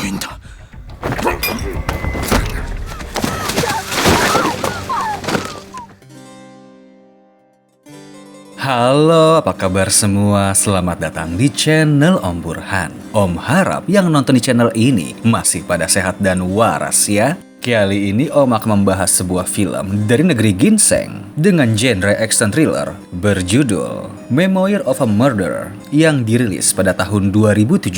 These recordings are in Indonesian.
보인다. Halo, apa kabar semua? Selamat datang di channel Om Burhan. Om harap yang nonton di channel ini masih pada sehat dan waras ya. Kali ini Om akan membahas sebuah film dari negeri ginseng dengan genre action thriller berjudul Memoir of a Murderer yang dirilis pada tahun 2017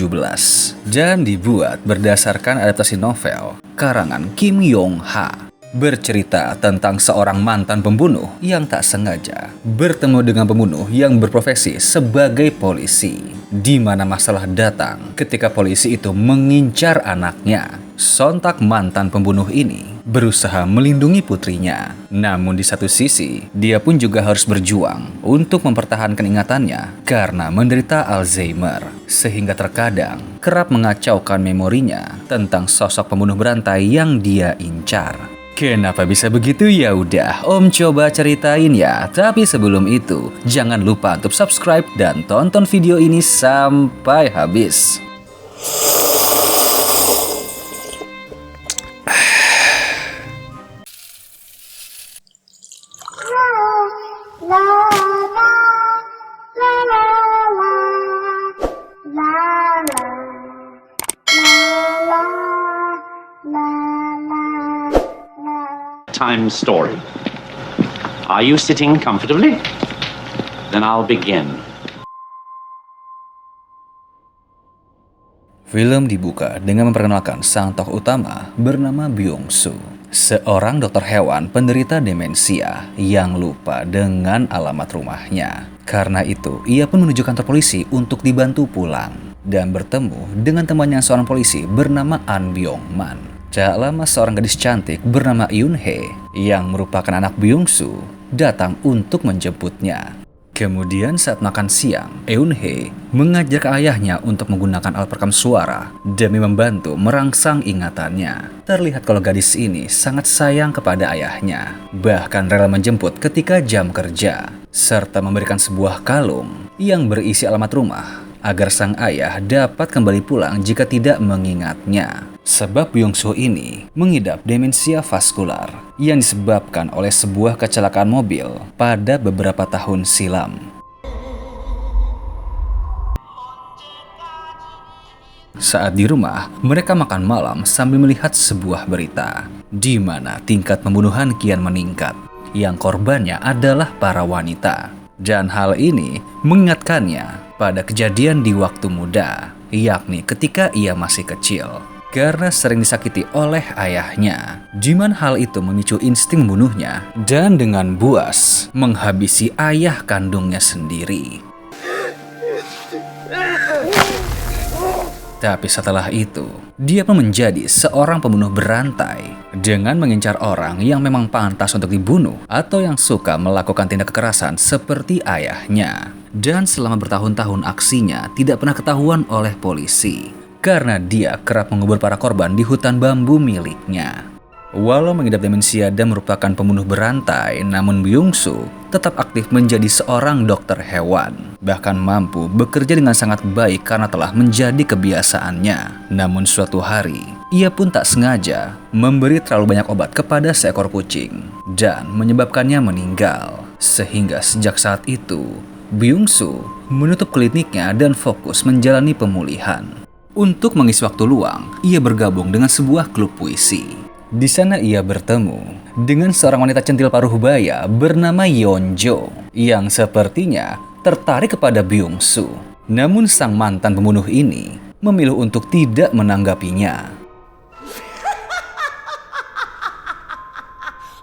dan dibuat berdasarkan adaptasi novel karangan Kim Yong Ha. Bercerita tentang seorang mantan pembunuh yang tak sengaja bertemu dengan pembunuh yang berprofesi sebagai polisi, di mana masalah datang ketika polisi itu mengincar anaknya. Sontak mantan pembunuh ini berusaha melindungi putrinya. Namun di satu sisi, dia pun juga harus berjuang untuk mempertahankan ingatannya karena menderita Alzheimer. Sehingga terkadang kerap mengacaukan memorinya tentang sosok pembunuh berantai yang dia incar. Kenapa bisa begitu? Ya udah, Om coba ceritain ya. Tapi sebelum itu, jangan lupa untuk subscribe dan tonton video ini sampai habis. Time story. Are you sitting comfortably? Then I'll begin. Film dibuka dengan memperkenalkan sang tokoh utama bernama Byung-soo, seorang dokter hewan penderita demensia yang lupa dengan alamat rumahnya. Karena itu, ia pun menuju kantor polisi untuk dibantu pulang dan bertemu dengan temannya seorang polisi bernama An Byung-man. Tak lama seorang gadis cantik bernama Eun-hye yang merupakan anak Byung-soo datang untuk menjemputnya. Kemudian saat makan siang, Eun-hye mengajak ayahnya untuk menggunakan alat perekam suara demi membantu merangsang ingatannya. Terlihat kalau gadis ini sangat sayang kepada ayahnya, bahkan rela menjemput ketika jam kerja, serta memberikan sebuah kalung yang berisi alamat rumah agar sang ayah dapat kembali pulang jika tidak mengingatnya. Sebab Byung-soo ini mengidap demensia vaskular yang disebabkan oleh sebuah kecelakaan mobil pada beberapa tahun silam. Saat di rumah, mereka makan malam sambil melihat sebuah berita di mana tingkat pembunuhan kian meningkat, yang korbannya adalah para wanita. Dan hal ini mengingatkannya pada kejadian di waktu muda, yakni ketika ia masih kecil. Karena sering disakiti oleh ayahnya, di mana hal itu memicu insting membunuhnya dan dengan buas menghabisi ayah kandungnya sendiri. Tapi setelah itu, dia pun menjadi seorang pembunuh berantai dengan mengincar orang yang memang pantas untuk dibunuh atau yang suka melakukan tindak kekerasan seperti ayahnya. Dan selama bertahun-tahun aksinya tidak pernah ketahuan oleh polisi karena dia kerap mengubur para korban di hutan bambu miliknya. Walau mengidap demensia dan merupakan pembunuh berantai, namun Byung-soo tetap aktif menjadi seorang dokter hewan. Bahkan mampu bekerja dengan sangat baik karena telah menjadi kebiasaannya. Namun suatu hari, ia pun tak sengaja memberi terlalu banyak obat kepada seekor kucing dan menyebabkannya meninggal. Sehingga sejak saat itu, Byung-soo menutup kliniknya dan fokus menjalani pemulihan. Untuk mengisi waktu luang, ia bergabung dengan sebuah klub puisi. Di sana ia bertemu dengan seorang wanita centil paruh baya bernama Yeonjo yang sepertinya tertarik kepada Byung-soo. Namun sang mantan pembunuh ini memilih untuk tidak menanggapinya.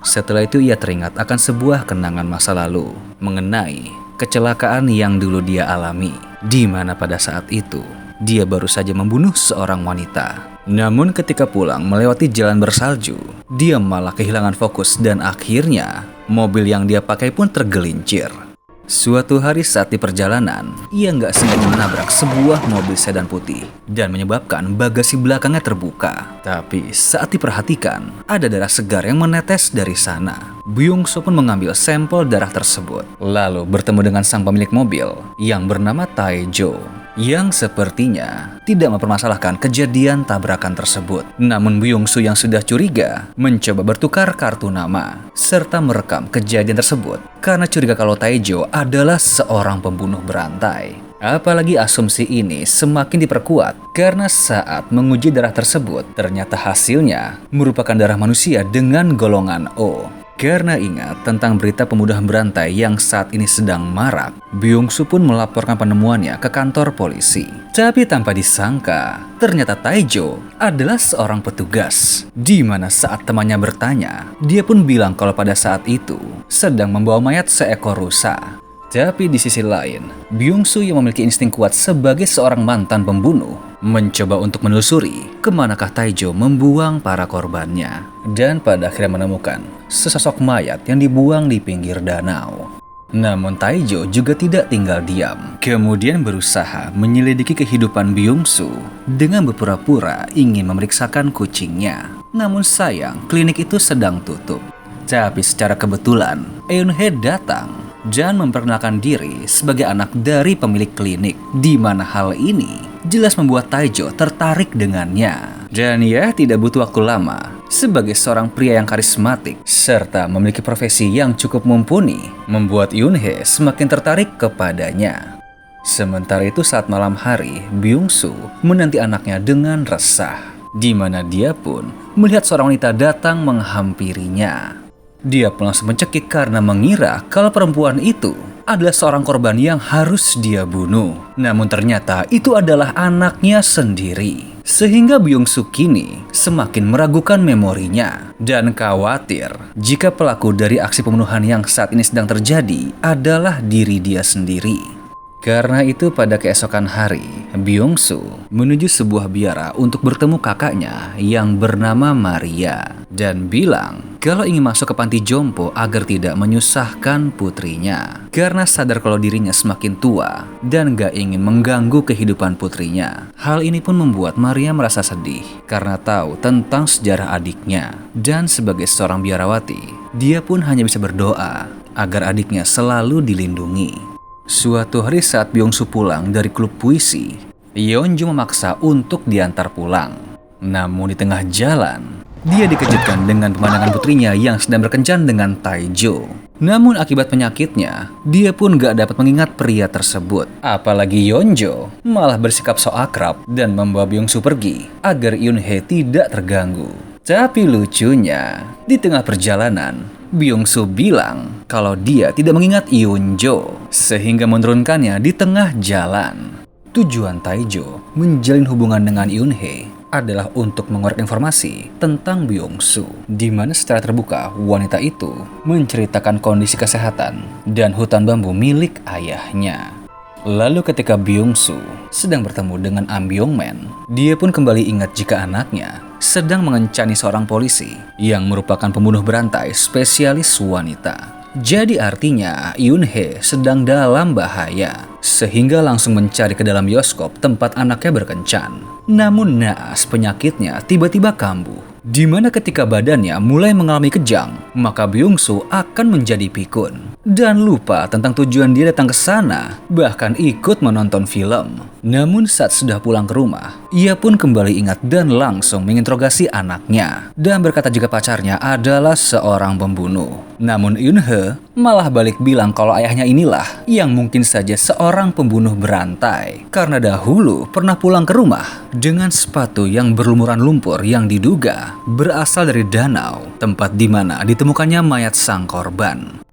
Setelah itu ia teringat akan sebuah kenangan masa lalu mengenai kecelakaan yang dulu dia alami, di mana pada saat itu dia baru saja membunuh seorang wanita. Namun ketika pulang melewati jalan bersalju, dia malah kehilangan fokus dan akhirnya mobil yang dia pakai pun tergelincir. Suatu hari saat di perjalanan, ia nggak sengaja menabrak sebuah mobil sedan putih dan menyebabkan bagasi belakangnya terbuka. Tapi saat diperhatikan, ada darah segar yang menetes dari sana. Byung-soo pun mengambil sampel darah tersebut, lalu bertemu dengan sang pemilik mobil yang bernama Tae-jo, yang sepertinya tidak mempermasalahkan kejadian tabrakan tersebut. Namun Byung-soo yang sudah curiga mencoba bertukar kartu nama serta merekam kejadian tersebut karena curiga kalau Tae-jo adalah seorang pembunuh berantai. Apalagi asumsi ini semakin diperkuat karena saat menguji darah tersebut ternyata hasilnya merupakan darah manusia dengan golongan O. Karena ingat tentang berita pembunuhan berantai yang saat ini sedang marak, Byung-soo pun melaporkan penemuannya ke kantor polisi. Tapi tanpa disangka, ternyata Tae-jo adalah seorang petugas. Di mana saat temannya bertanya, dia pun bilang kalau pada saat itu sedang membawa mayat seekor rusa. Tapi di sisi lain, Byung-soo yang memiliki insting kuat sebagai seorang mantan pembunuh mencoba untuk menelusuri kemanakah Tae-jo membuang para korbannya. Dan pada akhirnya menemukan sesosok mayat yang dibuang di pinggir danau. Namun Tae-jo juga tidak tinggal diam. Kemudian berusaha menyelidiki kehidupan Byung-soo dengan berpura-pura ingin memeriksakan kucingnya. Namun sayang, klinik itu sedang tutup. Tapi secara kebetulan, Eun-hye datang dan memperkenalkan diri sebagai anak dari pemilik klinik, di mana hal ini jelas membuat Tae-jo tertarik dengannya. Dan ia tidak butuh waktu lama, sebagai seorang pria yang karismatik serta memiliki profesi yang cukup mumpuni, membuat Eun-hye semakin tertarik kepadanya. Sementara itu saat malam hari, Byung-soo menanti anaknya dengan resah, di mana dia pun melihat seorang wanita datang menghampirinya. Dia pun langsung mencekik karena mengira kalau perempuan itu adalah seorang korban yang harus dia bunuh. Namun ternyata itu adalah anaknya sendiri. Sehingga Byung-soo kini semakin meragukan memorinya dan khawatir jika pelaku dari aksi pembunuhan yang saat ini sedang terjadi adalah diri dia sendiri. Karena itu pada keesokan hari, Byung-soo menuju sebuah biara untuk bertemu kakaknya yang bernama Maria dan bilang kalau ingin masuk ke panti jompo agar tidak menyusahkan putrinya. Karena sadar kalau dirinya semakin tua dan gak ingin mengganggu kehidupan putrinya. Hal ini pun membuat Maria merasa sedih karena tahu tentang sejarah adiknya. Dan sebagai seorang biarawati, dia pun hanya bisa berdoa agar adiknya selalu dilindungi. Suatu hari saat Byung-soo pulang dari klub puisi, Yeonju memaksa untuk diantar pulang. Namun di tengah jalan, dia dikejutkan dengan pemandangan putrinya yang sedang berkencan dengan Tae-jo. Namun akibat penyakitnya, dia pun gak dapat mengingat pria tersebut. Apalagi Yeonjo malah bersikap so akrab dan membawa Byung-soo pergi agar Eun-hye tidak terganggu. Tapi lucunya, di tengah perjalanan, Byung-soo bilang kalau dia tidak mengingat Yeonjo, sehingga menurunkannya di tengah jalan. Tujuan Tae-jo menjalin hubungan dengan Eun-hye adalah untuk mengorek informasi tentang Byung-soo, di mana secara terbuka wanita itu menceritakan kondisi kesehatan dan hutan bambu milik ayahnya. Lalu ketika Byung-soo sedang bertemu dengan Am Byung-man, dia pun kembali ingat jika anaknya sedang mengencani seorang polisi yang merupakan pembunuh berantai spesialis wanita. Jadi artinya Eun-hye sedang dalam bahaya, sehingga langsung mencari ke dalam bioskop tempat anaknya berkencan. Namun naas penyakitnya tiba-tiba kambuh, di mana ketika badannya mulai mengalami kejang, maka Byung-soo akan menjadi pikun dan lupa tentang tujuan dia datang ke sana, bahkan ikut menonton film. Namun saat sudah pulang ke rumah, ia pun kembali ingat dan langsung menginterogasi anaknya dan berkata jika pacarnya adalah seorang pembunuh. Namun Eun-hye malah balik bilang kalau ayahnya inilah yang mungkin saja seorang pembunuh berantai, karena dahulu pernah pulang ke rumah dengan sepatu yang berlumuran lumpur yang diduga berasal dari danau, tempat di mana ditemukannya mayat sang korban.